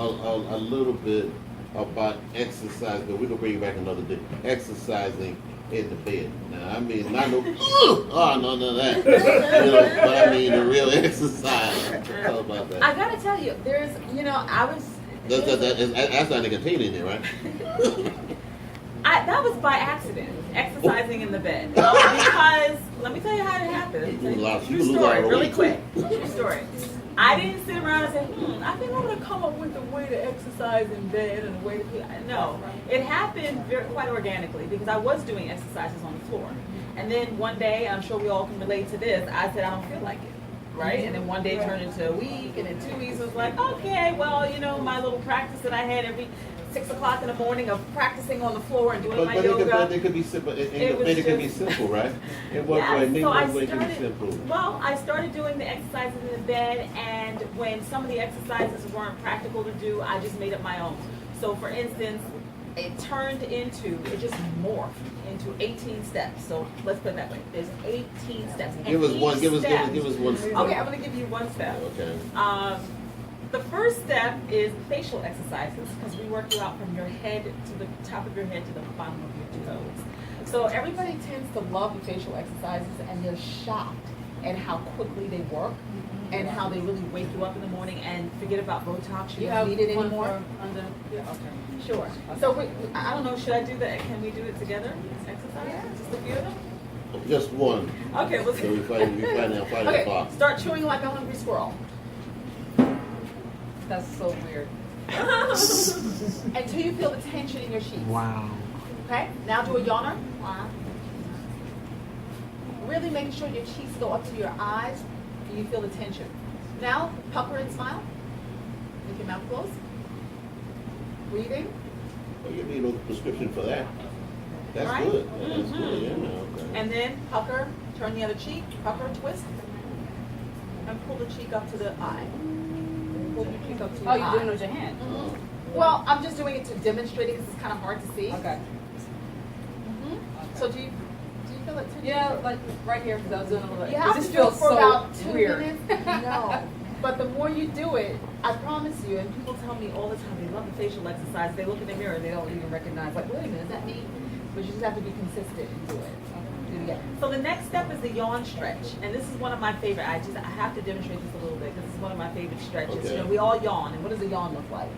a little bit about exercise, but we're gonna bring it back another day. Exercising in the bed. Now, I mean, not no, oh no, none of that. But I mean the real exercise. How about that? I gotta tell you, there's, I was. That's not contained in there, right? That was by accident, exercising in the bed. Because, let me tell you how it happened. True story, really quick. True story. I didn't sit around and say, I think I'm going to come up with a way to exercise in bed and a way to... No, it happened quite organically because I was doing exercises on the floor. And then one day, I'm sure we all can relate to this, I said, I don't feel like it. Right? And then one day turned into a week, and then 2 weeks was like, okay, well, my little practice that I had every 6 o'clock in the morning of practicing on the floor and doing my yoga. But it could be simple. It could be simple, right? In what way? Maybe one way can be simple. Well, I started doing the exercises in the bed, and when some of the exercises weren't practical to do, I just made up my own. So, for instance, it just morphed into 18 steps. So let's put it that way. There's 18 steps. Give us one step. Okay, I'm going to give you one step. Okay. The first step is facial exercises because we work you out from your head to the top of your head to the bottom of your toes. So everybody tends to love the facial exercises and they're shocked at how quickly they work and how they really wake you up in the morning and forget about Botox. You don't need it anymore. Okay. Sure. So I don't know, should I do that? Can we do it together? Exercise? Yeah. Just a few of them? Just one. Okay, let's so we find out okay, o'clock. Start chewing like a hungry squirrel. That's so weird. Until you feel the tension in your sheets. Wow. Okay, now do a yawner. Really making sure your cheeks go up to your eyes and you feel the tension. Now, pucker and smile. Make your mouth close. Breathing. Well, you need no prescription for that. That's right? good. That's good, yeah. Okay. And then pucker, turn the other cheek, pucker, twist, and pull the cheek up to the eye. Pull your cheek up to your eye. You're doing it with your hand? Well, I'm just doing it to demonstrate it because it's kind of hard to see. Okay. So do you feel it too? Yeah, like right here because I was doing a little. You have to do it for about 2 minutes. No. But the more you do it, I promise you, and people tell me all the time, they love the facial exercise. They look in the mirror, they don't even recognize, like, wait a minute, is that me? But you just have to be consistent and do it. So the next step is the yawn stretch, and this is one of my favorite. I have to demonstrate this a little bit because this is one of my favorite stretches. Okay. We all yawn, and what does a yawn look like?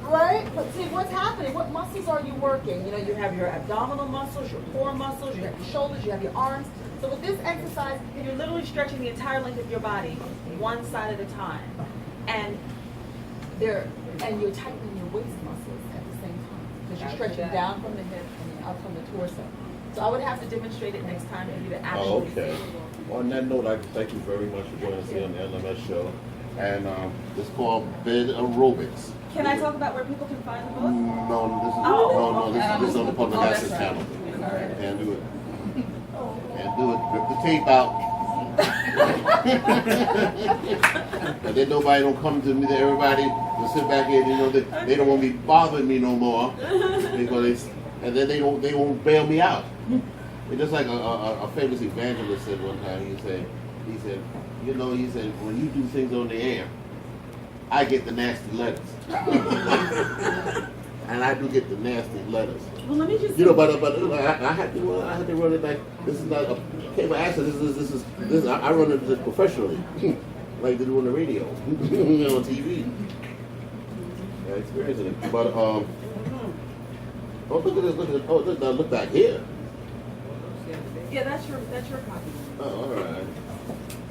Right? But see, what's happening? What muscles are you working? You have your abdominal muscles, your core muscles, you have your shoulders, you have your arms. So with this exercise, you're literally stretching the entire length of your body, one side at a time, and you're tightening your waist muscles at the same time because you're stretching down from the hip and up from the torso. So I would have to demonstrate it next time for you to actually okay. see. On that note, I'd like to thank you very much for joining us here on the LMS Show. And it's called Bed Aerobics. Can I talk about where people can find the book? No, this is on the Public Access Channel. And do it. And do it. Rip the tape out. And then nobody don't come to me. Everybody will sit back here. They don't want me bothering me no more because and then they won't bail me out. It's just like a famous evangelist said one time. He said, when you do things on the air, I get the nasty letters. And I do get the nasty letters. Well, let me just. But I had to run it like this is not a cable access. This is I run it just professionally, like they do on the radio, on TV. Yeah, experiencing it. But oh, look at this! Look back here. Yeah, that's your copy. Oh, all right.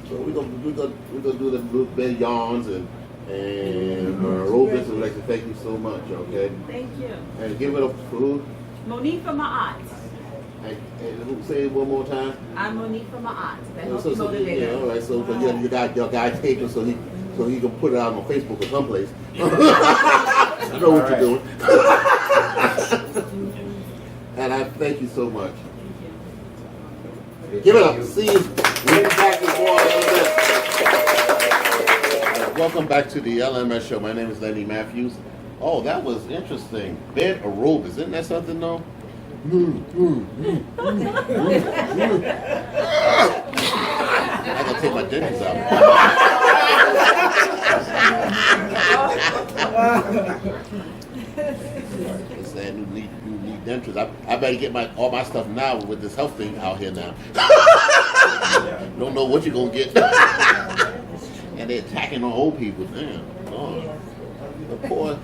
So we're gonna do the bed yawns and aerobics. We'd like to thank you so much. Okay. Thank you. And give it up for who? Monique from my aunt. And say it one more time. I'm Monique from my aunt. That helps you motivate. Yeah, all right. So you got your guy taping so he can put it out on Facebook or someplace. You know what you're doing. And I thank you so much. Give it up. See you. Welcome back to the LMS Show. My name is Lenny Matthews. Oh, that was interesting. Bed aerobics. Isn't that something, though? I gotta take my dentures out. It's sad you need dentures. I better get all my stuff now with this health thing out here now. Don't know what you're gonna get. And they're attacking on old people. Damn. Oh. The poor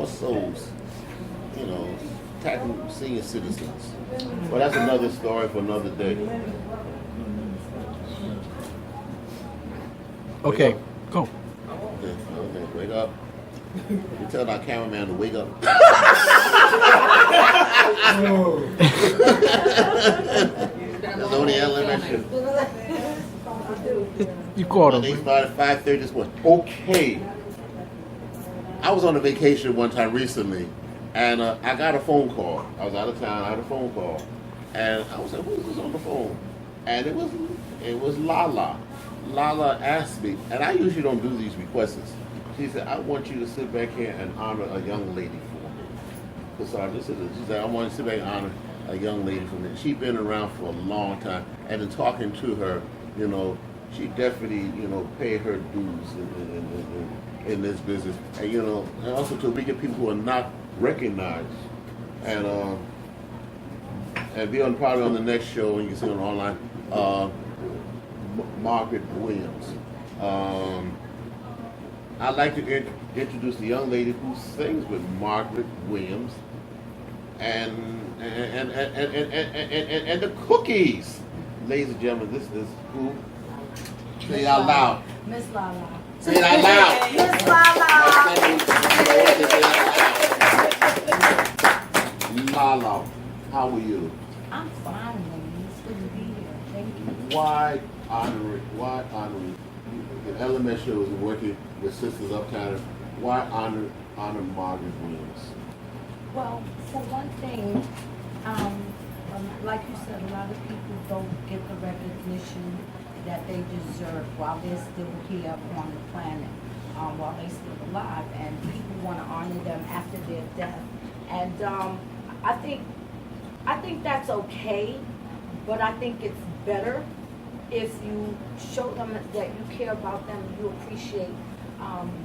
souls. You know, attacking senior citizens. Well, that's another story for another day. Okay, go. Okay, wake up. You tell our cameraman to wake up. That's only LMS Show. You caught They him. started at 5:30 this morning. Okay. I was on a vacation one time recently, and I got a phone call. I was out of town. I had a phone call, and I was like, "Who's this on the phone?" And it was Lala. Lala asked me, and I usually don't do these requests. She said, "I want you to sit back here and honor a young lady for me." So she said, "I want you to sit back and honor a young lady for me." She's been around for a long time, and in talking to her, you know, she definitely, you know, paid her dues in this business, and you know, and also to be people who are not recognized, and be on probably on the next show, and you can see it online. Margaret Williams. I'd like to introduce the young lady who sings with Margaret Williams, and the Cookies. Ladies and gentlemen, this is who? Say it out loud. Miss Lala. Say it out loud. Miss Lala. Lala, how are you? I'm fine, Lenny. It's good to be here. Thank you. Why honor it? The LMS Show is working with Sisters Uptown. Why honor Margaret Williams? Well, for one thing, like you said, a lot of people don't get the recognition that they deserve while they're still here on the planet, while they're still alive, and people want to honor them after their death. And I think that's okay, but I think it's better if you show them that you care about them, you appreciate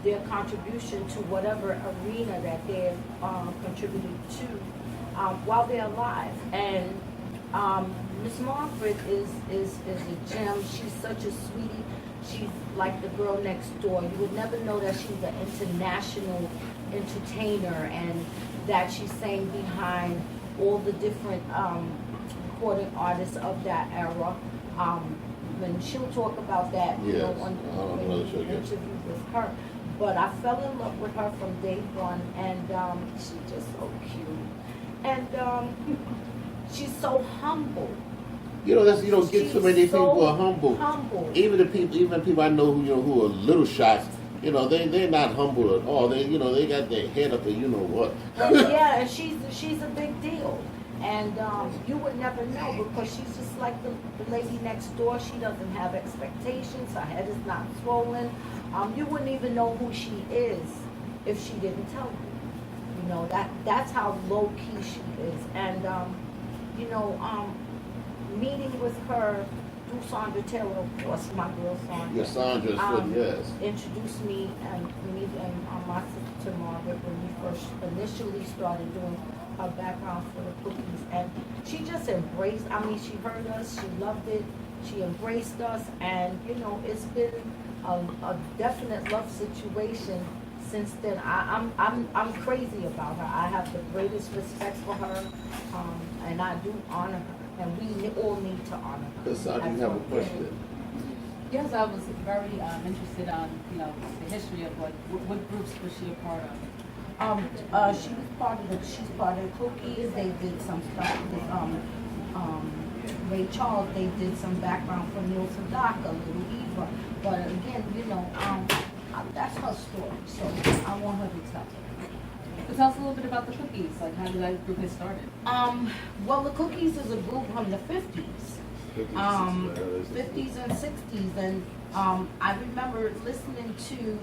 their contribution to whatever arena that they've contributed to while they're alive. And Miss Margaret is a gem. She's such a sweetie. She's like the girl next door. You would never know that she's an international entertainer and that she sang behind all the different recording artists of that era. When she'll talk about that, you know, on the interview with her. But I fell in love with her from day one, and she's just so cute, and she's so humble. You know, you don't get so many people who are humble. Even people I know who are little shots. You know, they're not humble at all. They got their head up and you know what. Yeah, and she's a big deal. And you would never know because she's just like the lady next door. She doesn't have expectations. Her head is not swollen. You wouldn't even know who she is if she didn't tell you. You know, that's how low key she is. And meeting with her through Sandra Taylor, of course, my girl Sandra. Yeah, Sandra's yes. Introduced me and my sister Margaret when we first initially started doing her background for the Cookies, and she just embraced. I mean, she heard us, she loved it, she embraced us, and you know, it's been a definite love situation since then. I'm crazy about her. I have the greatest respect for her, and I do honor her, and we all need to honor her. Cassandra, you have a question? Yes, I was very interested on, the history of what groups was she a part of? She's part of the Cookies. They did some stuff with Ray Charles. They did some background for Neil Sedaka, Little Eva. But again, that's her story. So I want her to tell it. But tell us a little bit about the Cookies. Like, how did that group get started? Well, the Cookies is a group from the 50s. 50s and 60s, and I remember listening to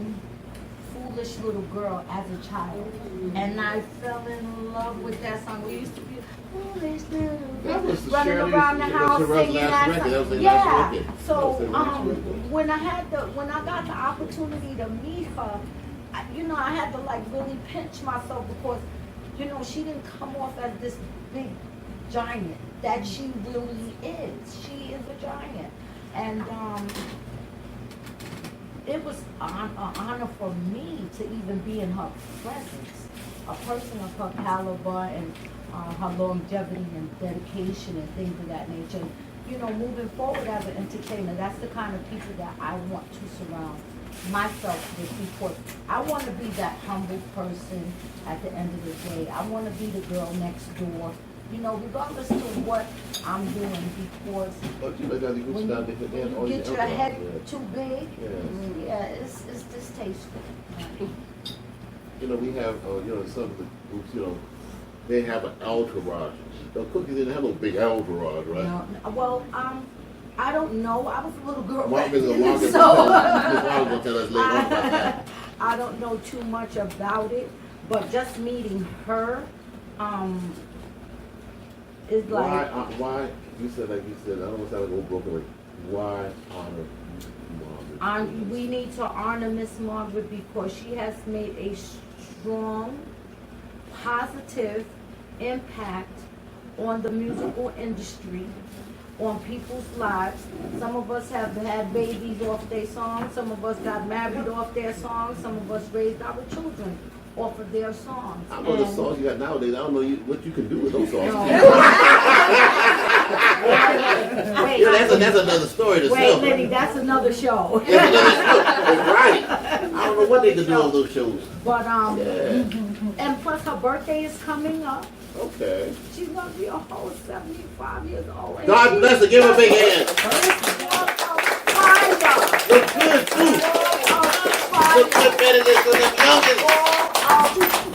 Foolish Little Girl as a child, and I fell in love with that song. We used to be foolish little girl, running around the house singing that song. Yeah. So when I got the opportunity to meet her I had to like really pinch myself because, she didn't come off as this big giant that she really is. She is a giant. And it was an honor for me to even be in her presence. A person of her caliber and her longevity and dedication and things of that nature. Moving forward as an entertainer, that's the kind of people that I want to surround myself with, because I want to be that humble person at the end of the day. I want to be the girl next door, regardless of what I'm doing, because when you get your head too big, it's distasteful. We have, some of the groups, they have an entourage. The Cookies didn't have no big entourage, right? No, well, I don't know. I was a little girl back Marcus then, will so tell us later on about that. I don't know too much about it, but just meeting her is like. Why? You said, I don't want to sound like old broken. Like, why honor Margaret? We need to honor Miss Margaret because she has made a strong, positive impact on the musical industry, on people's lives. Some of us have had babies off their songs. Some of us got married off their songs. Some of us raised our children off of their songs. I know the songs you got nowadays. I don't know what you can do with those songs. No. Wait, that's another story to wait, sell. Lenny, that's another show. That's another show. That's right. I don't know what they can do on those shows. But Yeah. and plus her birthday is coming up. Okay. She's gonna be a whole 75 years old. And God bless her. Give her a big hand. Look good too. Look good better than the youngest.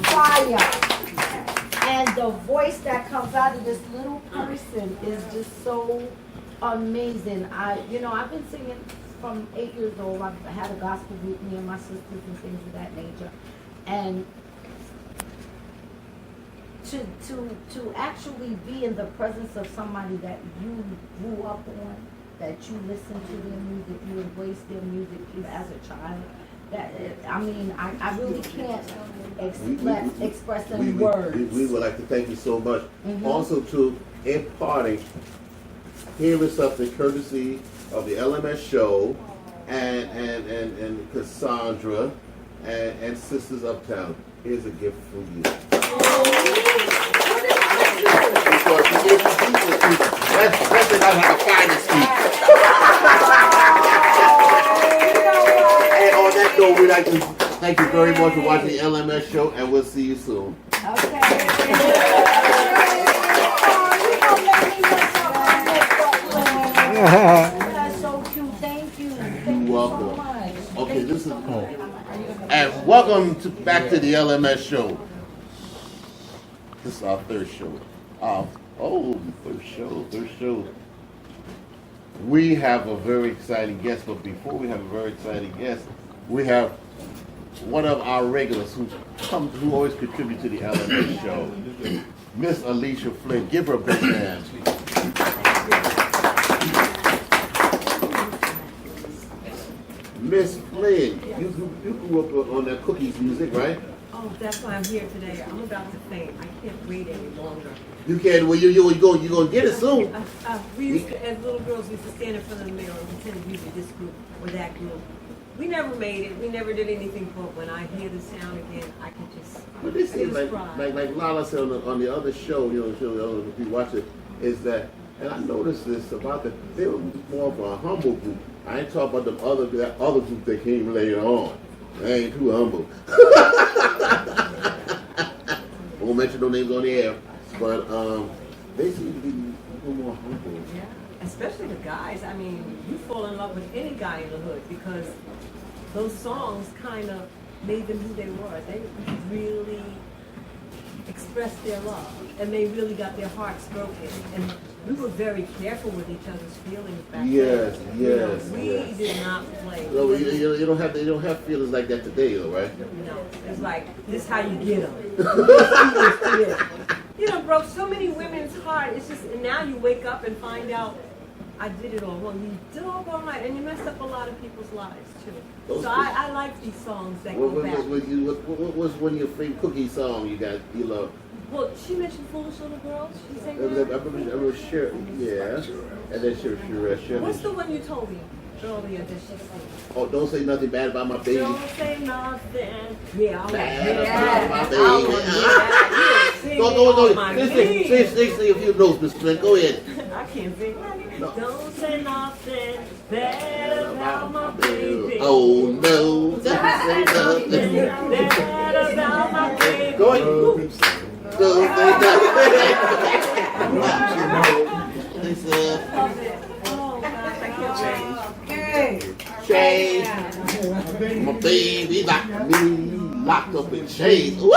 Fire. And the voice that comes out of this little person is just so amazing. I've been singing from 8 years old. I've had a gospel group, me and my sisters and things of that nature. And to actually be in the presence of somebody that you grew up on, that you listened to their music, you embraced their music as a child. I really can't express in words. We would like to thank you so much. Also to imparting, here is something courtesy of the LMS Show and Cassandra and Sisters Uptown. Here's a gift for you. Because you gave me people. That's not how to find this key. And on that note, we'd like to thank you very much for watching the LMS Show, and we'll see you soon. Okay. That's so cute. Thank you. Thank you welcome. so much. Okay, this is and welcome back to the LMS Show. This is our third show. Third show. We have a very exciting guest, but before we have a very exciting guest, we have one of our regulars who always contributes to the LMS Show, Miss Alicia Flynn. Give her a big hand. Miss Flynn, you grew up on that Cookies music, right? Oh, that's why I'm here today. I'm about to faint. I can't wait any longer. You can. Well, you're gonna get it soon. We used to, as little girls, we used to stand in front of the mirror and pretend to be this group or that group. We never made it. We never did anything. But when I hear the sound again, I can just. But this is like Lala said on the other show. If you watch it, is that, and I noticed this about that they were more of a humble group. I ain't talking about that other group that came later on. They ain't too humble. Won't mention no names on the air, but they seem to be a little more humble. Yeah, especially the guys. I mean, you fall in love with any guy in the hood because those songs kind of made them who they were. They really expressed their love, and they really got their hearts broken. And we were very careful with each other's feelings back then. Yes. We did not play. No, you don't have feelings like that today, though, right? No, it's like this is how you get them. Broke so many women's heart. It's just, and now you wake up and find out I did it all wrong. You doggone right, and you messed up a lot of people's lives too. Those So I like these songs that go back. What was one of your favorite Cookie song you love? Well, she mentioned "Foolish Little Girl." She sang I that. remember sure, yeah, and then sure. What's the one you told me earlier that she sang? Oh, don't say nothing bad about my baby. Don't say nothing. Yeah, I want Bad about my baby. I want that. Go. Sing a few notes, Miss Flynn. Go ahead. I can't sing. No. Don't say nothing bad about my baby. Oh no, don't say nothing bad about my baby. Go ahead. Don't say nothing. Listen. Oh, God, thank you. Chains. My baby locked up in chains. Woo!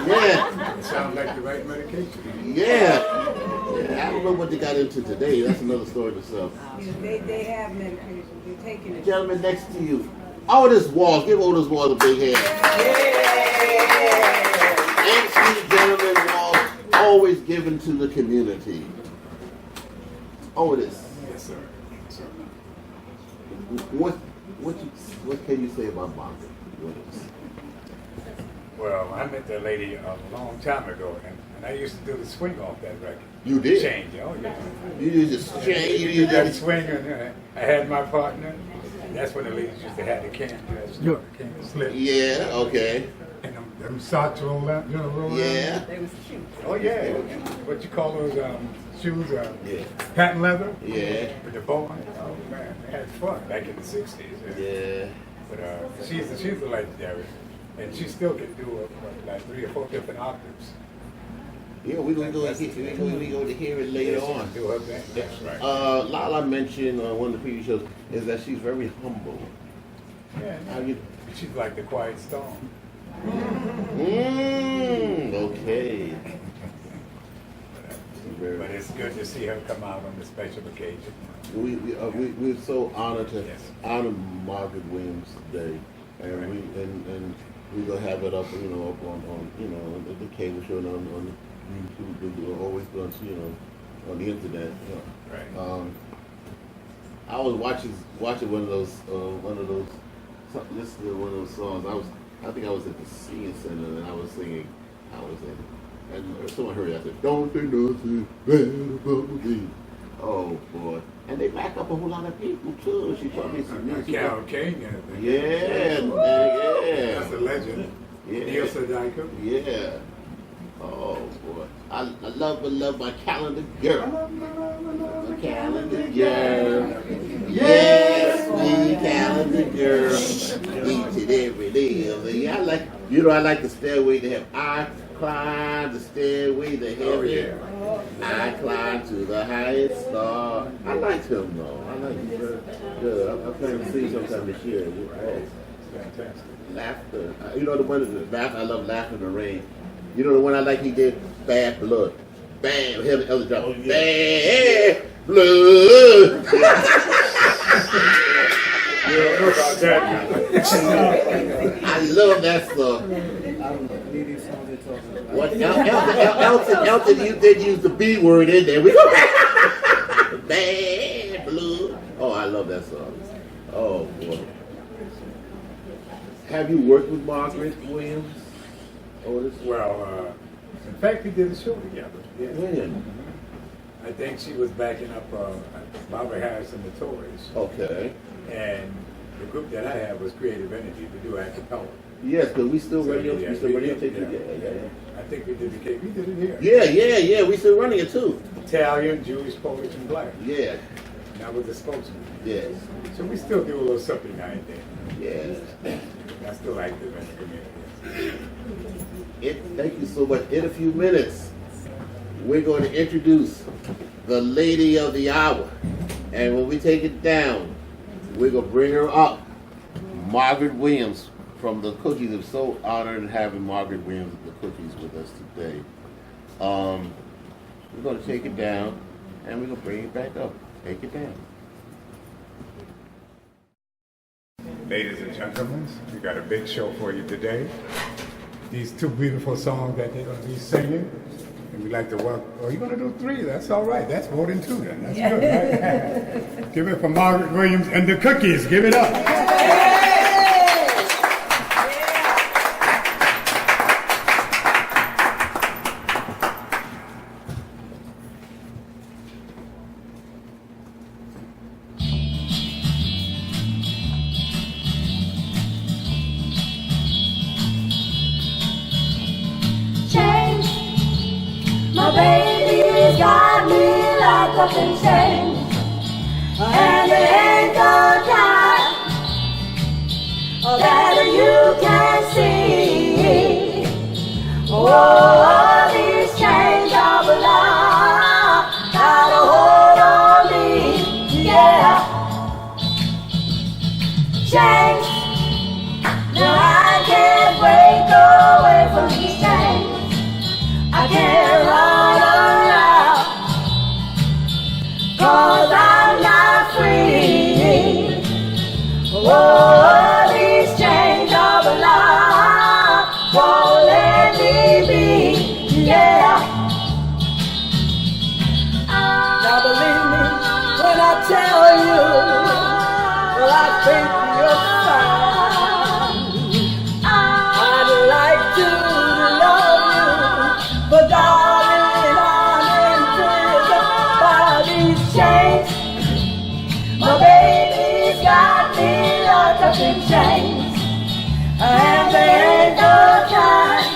Yeah. Sounds like the right medication. Yeah. I don't know what they got into today. That's another story itself. They have medication. They're taking it. Gentleman next to you. Otis Walls. Give Otis Walls a big hand. MC Gentleman Walls, always given to the community. Otis. Yes, sir. Yes, sir. What can you say about Margaret Williams? Well, I met that lady a long time ago, and I used to do the swing off that record. You did? Change, oh yeah. You just change. You That just swing, and I had my partner, and that's when the ladies used to have the can slip. Yeah, okay. And them socks roll out, roll Yeah. out. Oh yeah. What you call those shoes? Yeah. Patent leather? Yeah. With the bow on it. Oh man, they had fun back in the 60s. Yeah. But she's a legendary, and she still can do like 3 or 4 different octaves. Yeah, we're going to hear it later on. Do her thing. That's right. Lala mentioned on one of the previous shows is that she's very humble. Yeah, How you? she's like the quiet storm. Okay. But it's good to see her come out on the special occasion. We're so honored to Yes. honor Margaret Williams today, and we're gonna have it up, up on the cable show and on YouTube. We're always going to, on the internet. Right. I was watching one of those listening to one of those songs. I think I was at the senior center and I was singing. And someone heard it. I said, "Don't say nothing bad about me." Oh boy! And they back up a whole lot of people too. She taught me some music. Carol King and everything. Yeah. That's a legend. Yeah. Neil Sedaka. Yeah. Oh boy! I love my calendar girl. My calendar girl. Yes, me calendar girl. Each and every day of the year. I like the stairway to heaven. I climb the stairway to heaven. Oh, yeah. I climb to the highest star. I like him though. I like him very good. I'm planning to see sometime this year. Oh. Fantastic. Laughter. The one that I love Laughter in the Rain. You know the one I like he did? Bad Blood. Bad, hell, the other drop. Oh, yeah. Bad Blood. About that. I love that song. What Elton, you did use the B word in there. We go Bad Blood. Oh, I love that song. Oh boy. Have you worked with Margaret Williams? Well, in fact, we did a show together. Yeah. When? I think she was backing up Barbara Harris and the Tories. Okay. And the group that I had was Creative Energy to do a cappella. Yes, because we still So, radio. yeah, We still we radio did, station. yeah. I think we did we did it here. Yeah. We still running it too. Italian, Jewish, Polish, and Black. Yeah. And I was the spokesman. Yes. So we still do a little something now and then. Yes. I still active in the community. Thank you so much. In a few minutes, we're going to introduce the lady of the hour. And when we take it down, we're going to bring her up. Margaret Williams from the Cookies. I'm so honored having Margaret Williams of the Cookies with us today. We're going to take it down, and we're going to bring it back up. Take it down. Ladies and gentlemen, we got a big show for you today. These 2 beautiful songs that they're going to be singing And we like to work. Oh, you're going to do 3? That's all right. That's more than 2 then. That's good, right? Give it for Margaret Williams and the cookies. Give it up. My baby's got me locked up in chains, and there ain't no time that you can see. Oh, these chains of love got a hold on me, yeah. Chains, now I can't break away from these chains. I can't run around, 'cause I'm not free. Oh, these chains of love won't let me be, yeah. Now believe me when I tell you, well, I think you're fine. I'd like to love you, but darling, I'm in prison by these chains. My baby's got me locked up in chains, and there ain't no time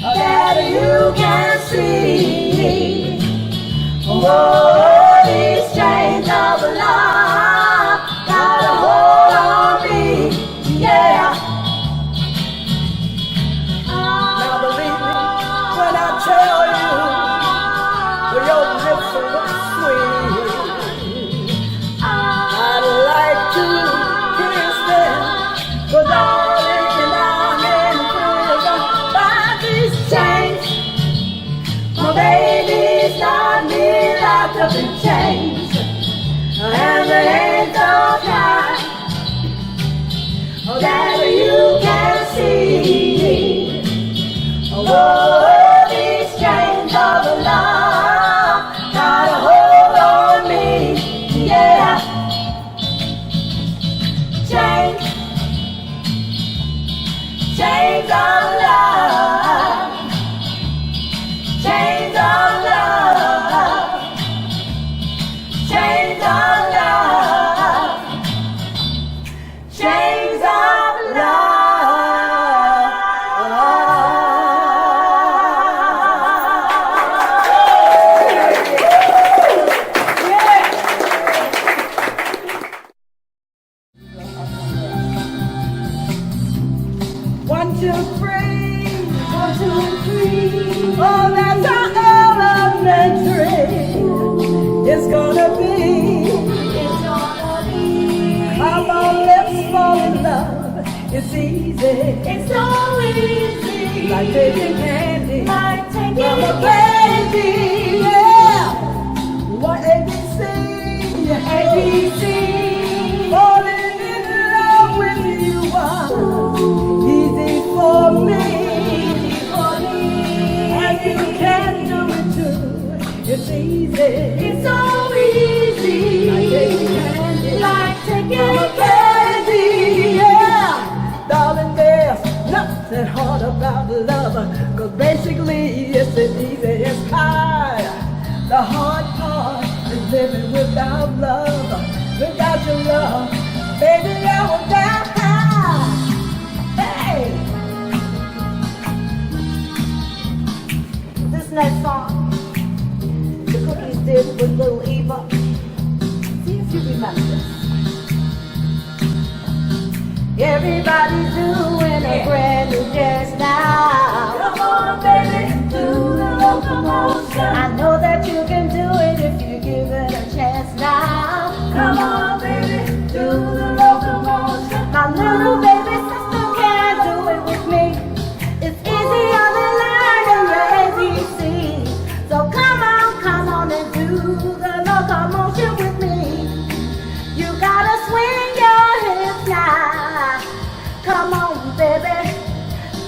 that you can see. Oh, these chains of love got a hold on me, yeah. Now believe me when I tell you, your lips look sweet. I'd like to kiss them, but darling, I'm in prison by these chains. My baby's got me locked up in chains, and there ain't no time that you can see. Oh, these chains of love got a hold on me, yeah. Chains, chains of love, chains of love, chains of love, chains of love. One, two, three. One, two, three. Oh, that's our elementary. It's gonna be. It's gonna be. Come on, let's fall in love. It's easy. It's so easy. Like taking candy. Like taking candy. Yeah. What ABC? ABC. Falling in love with you. Easy for me, and you can do it too. It's easy, it's so easy. Like taking candy, yeah. Darling, there's nothing hard about love, 'cause basically it's as easy as pie. The hard part is living without love. Without your love, baby, I will die. Hey! This next song, the Cookies did with Little Eva. See if you remember this. Everybody's doing a brand new dance now. Come on, baby, do the locomotion. I know that you can do it if you give it a chance now. Come on, baby, do the locomotion. My little baby sister can do it with me. It's easier than learning your ABC. So come on and do the locomotion with me. You gotta swing your hips now. Come on, baby,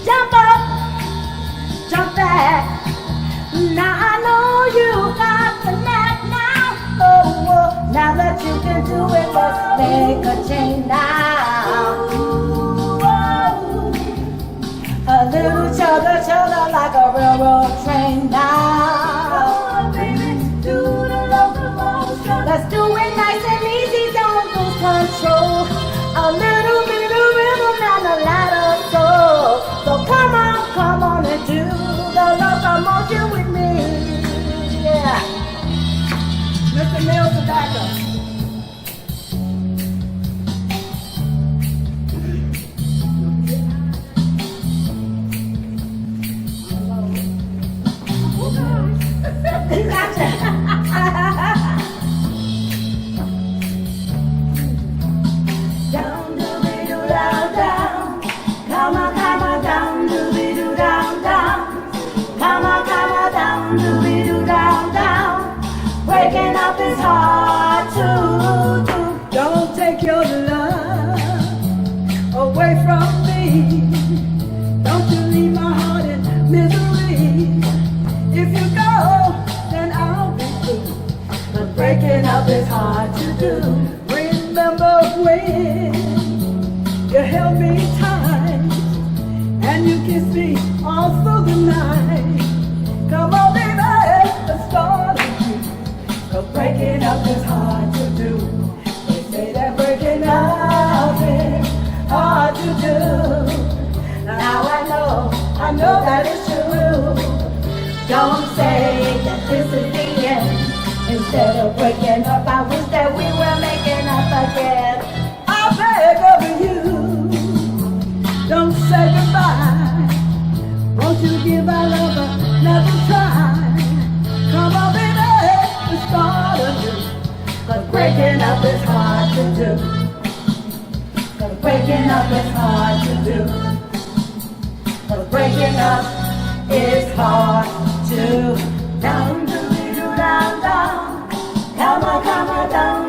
jump up, jump back. Now I know you got the knack now. Oh, now that you can do it, let's make a change now. A little chugga like a railroad train now. Baby, do the locomotion. Let's do it nice and easy, don't lose control. A little bit of rhythm and a lot of soul. So come on and do the locomotion with me. Yeah. Mr. Mills, the backup. Down, doobie-doo, down, down. Come on, down, doobie-doo, down, down. Come on, down, doobie-doo, down, down. Breaking up is hard to do. Don't take your love away from me. Don't you leave my heart in misery. If you go, then I'll be through. But breaking up is hard to do. Remember when you held me tight and you kissed me all through the night. Come on, baby, let's start again. But breaking up is hard to do. They say that breaking up is hard to do. Now I know that it's true. Don't say that this is the end. Instead of breaking up, I wish that we were making up again. I beg of you, don't say goodbye. Won't you give our love another try? Come on, baby, let's start again. But breaking up is hard to do. But breaking up is hard to do. But breaking up is hard to down, down, down. Come on, down.